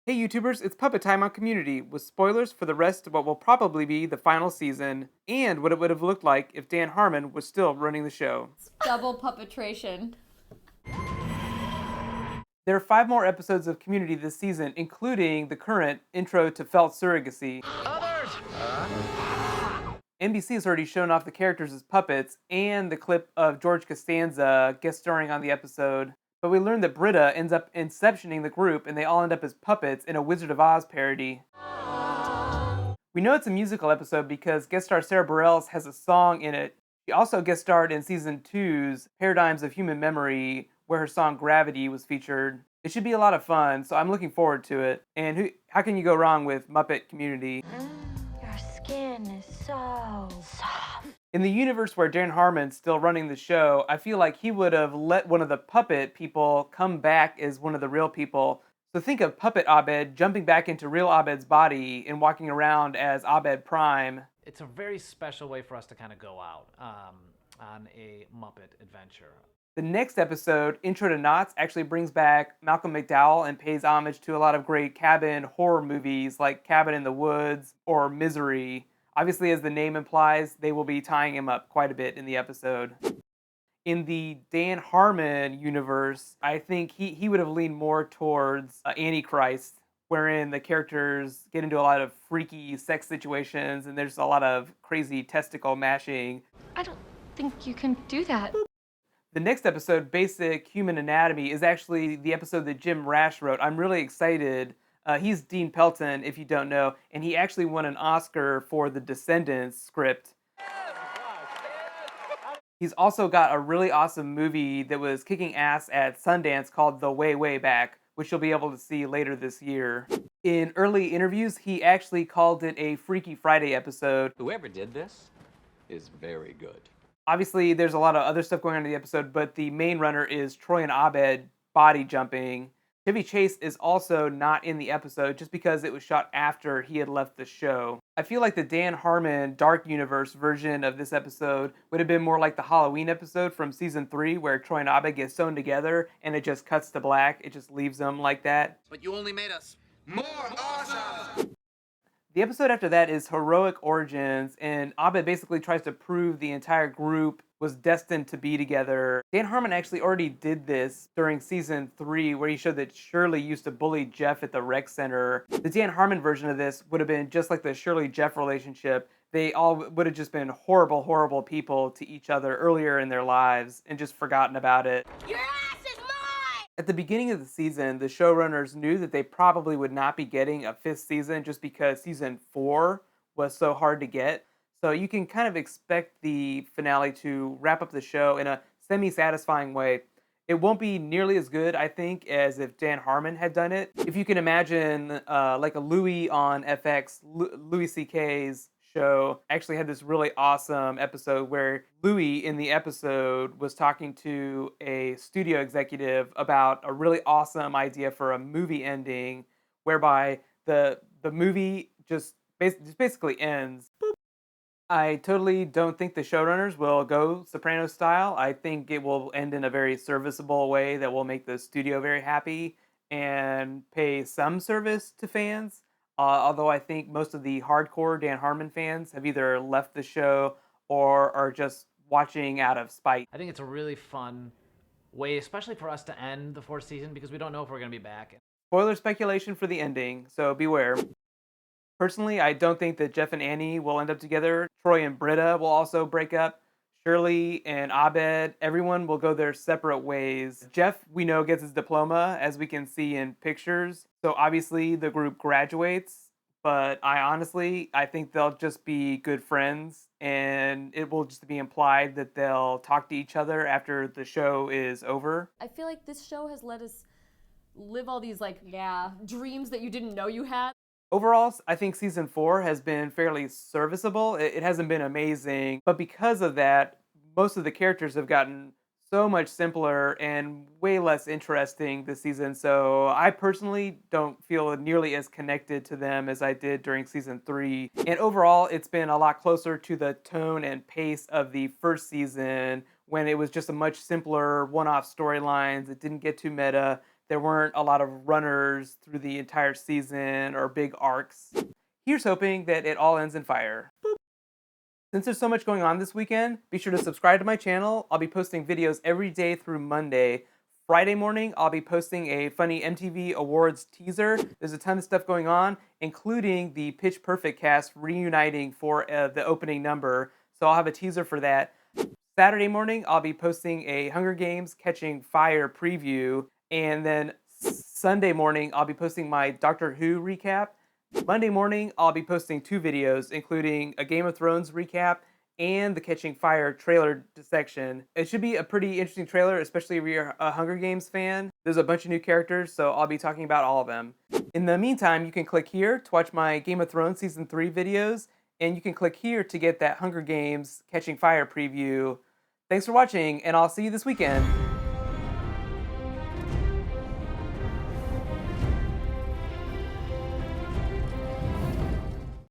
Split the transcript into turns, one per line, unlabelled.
Hey YouTubers, it's Puppet Time on Community with spoilers for the rest of what will probably be the final season and what it would have looked like if Dan Harmon was still running the show.
Double puppetration.
There are 5 more episodes of Community this season, including the current intro to Felt Surrogacy.
Others!
NBC has already shown off the characters as puppets and the clip of George Costanza guest starring on the episode. But we learned that Britta ends up inceptioning the group and they all end up as puppets in a Wizard of Oz parody. We know it's a musical episode because guest star Sarah Bareilles has a song in it. She also guest starred in season two's Paradigms of Human Memory, where her song Gravity was featured. It should be a lot of fun, so I'm looking forward to it. And how can you go wrong with Muppet Community?
Your skin is so soft.
In the universe where Dan Harmon's still running the show, I feel like he would have let one of the puppet people come back as one of the real people. So think of Puppet Abed jumping back into real Abed's body and walking around as Abed Prime.
It's a very special way for us to kind of go out on a Muppet adventure.
The next episode, Intro to Knots, actually brings back Malcolm McDowell and pays homage to a lot of great cabin horror movies like Cabin in the Woods or Misery. Obviously, as the name implies, they will be tying him up quite a bit in the episode. In the Dan Harmon universe, I think he would have leaned more towards Antichrist, wherein the characters get into a lot of freaky sex situations and there's a lot of crazy testicle mashing.
I don't think you can do that.
The next episode, Basic Human Anatomy, is actually the episode that Jim Rash wrote. I'm really excited. He's Dean Pelton, if you don't know, and he actually won an Oscar for the Descendants script. He's also got a really awesome movie that was kicking ass at Sundance called The Way, Way Back, which you'll be able to see later this year. In early interviews, he actually called it a Freaky Friday episode.
Whoever did this is very good.
Obviously, there's a lot of other stuff going on in the episode, but the main runner is Troy and Abed body jumping. Chevy Chase is also not in the episode just because it was shot after he had left the show. I feel like the Dan Harmon Dark Universe version of this episode would have been more like the Halloween episode from season 3 where Troy and Abed get sewn together and it just cuts to black. It just leaves them like that.
But you only made us more awesome!
The episode after that is Heroic Origins, and Abed basically tries to prove the entire group was destined to be together. Dan Harmon actually already did this during season 3, where he showed that Shirley used to bully Jeff at the rec center. The Dan Harmon version of this would have been just like the Shirley-Jeff relationship. They all would have just been horrible, horrible people to each other earlier in their lives and just forgotten about it.
Your ass is mine!
At the beginning of the season, the showrunners knew that they probably would not be getting a 5th season just because season 4 was so hard to get. So you can kind of expect the finale to wrap up the show in a semi-satisfying way. It won't be nearly as good, I think, as if Dan Harmon had done it. If you can imagine like a Louis on FX, Louis C.K.'s show actually had this really awesome episode where Louis in the episode was talking to a studio executive about a really awesome idea for a movie ending whereby the movie just basically ends. I totally don't think the showrunners will go Sopranos style. I think it will end in a very serviceable way that will make the studio very happy and pay some service to fans. Although I think most of the hardcore Dan Harmon fans have either left the show or are just watching out of spite.
I think it's a really fun way, especially for us to end the 4th season because we don't know if we're going to be back.
Spoiler speculation for the ending, so beware. Personally, I don't think that Jeff and Annie will end up together. Troy and Britta will also break up. Shirley and Abed, everyone will go their separate ways. Jeff, we know, gets his diploma, as we can see in pictures. So obviously the group graduates, but I think they'll just be good friends, and it will just be implied that they'll talk to each other after the show is over.
I feel like this show has let us live all these, dreams that you didn't know you had.
Overall, I think season 4 has been fairly serviceable. It hasn't been amazing, but because of that, most of the characters have gotten so much simpler and way less interesting this season. So I personally don't feel nearly as connected to them as I did during season 3. And overall, it's been a lot closer to the tone and pace of the first season when it was just a much simpler one-off storylines. It didn't get too meta. there weren't a lot of runners through the entire season or big arcs. Here's hoping that it all ends in fire. Boop. Since there's so much going on this weekend, be sure to subscribe to my channel. I'll be posting videos every day through Monday. Friday morning, I'll be posting a funny MTV Awards teaser. There's a ton of stuff going on, including the Pitch Perfect cast reuniting for the opening number. So I'll have a teaser for that. Saturday morning, I'll be posting a Hunger Games Catching Fire preview. And then Sunday morning, I'll be posting my Doctor Who recap. Monday morning, I'll be posting 2 videos, including a Game of Thrones recap and the Catching Fire trailer dissection. It should be a pretty interesting trailer, especially if you're a Hunger Games fan. There's a bunch of new characters, so I'll be talking about all of them. In the meantime, you can click here to watch my Game of Thrones Season 3 videos, and you can click here to get that Hunger Games Catching Fire preview. Thanks for watching, and I'll see you this weekend.